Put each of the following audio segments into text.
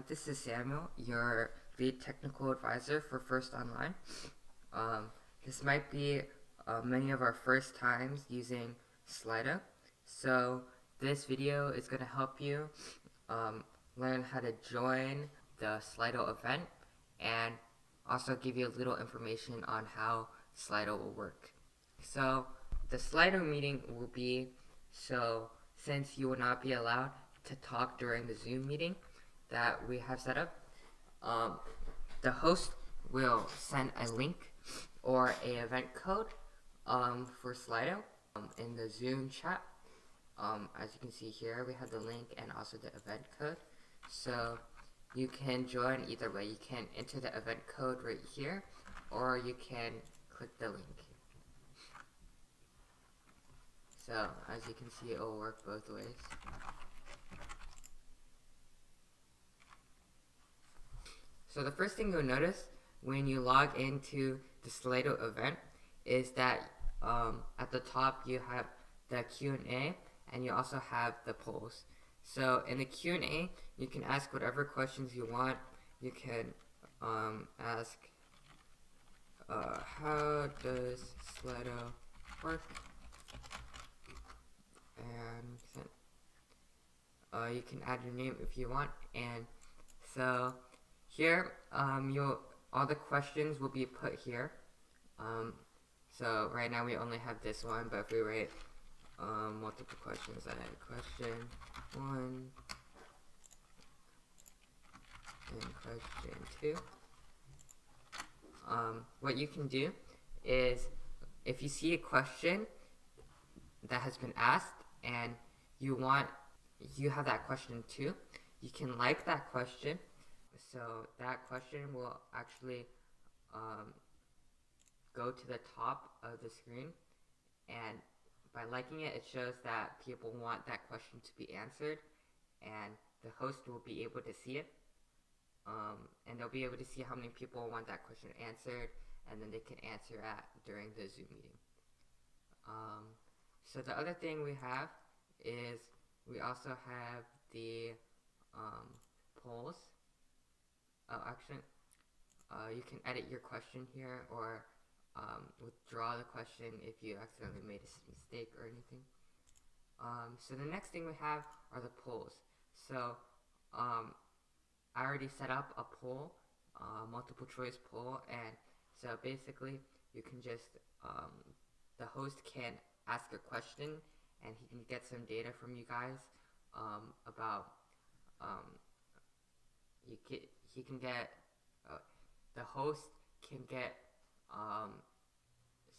This is Samuel, your lead technical advisor for First Online. This might be many of our first times using Slido. So this video is going to help you learn how to join the Slido event and also give you a little information on how Slido will work. So the Slido meeting will be, since you will not be allowed to talk during the Zoom meeting that we have set up, the host will send a link or a event code for Slido in the Zoom chat. As you can see here, we have the link and also the event code. So you can join either way. You can enter the event code right here, or you can click the link. So as you can see, it will work both ways. So the first thing you'll notice when you log into the Slido event is that at the top you have the Q&A and you also have the polls. So in the Q&A, you can ask whatever questions you want. You can ask, how does Slido work? And you can add your name if you want. And so here, all the questions will be put here. So right now we only have this one, but if we write multiple questions, I had question 1 and question 2. What you can do is, if you see a question that has been asked and you have that question too, you can like that question. So that question will actually go to the top of the screen, and by liking it, it shows that people want that question to be answered, and the host will be able to see it, and they'll be able to see how many people want that question answered, and then they can answer during the Zoom meeting. So the other thing we have is we also have the polls. You can edit your question here, or withdraw the question if you accidentally made a mistake or anything. So the next thing we have are the polls. So I already set up a poll, multiple choice poll, and so basically you can just, the host can ask a question and he can get some data from you guys about, the host can get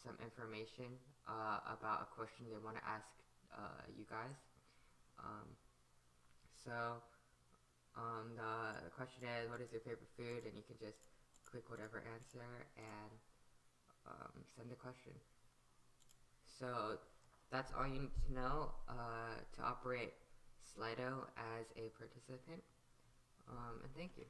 some information about a question they want to ask you guys. The question is, what is your favorite food? And you can just click whatever answer and send the question. So that's all you need to know to operate Slido as a participant. And thank you.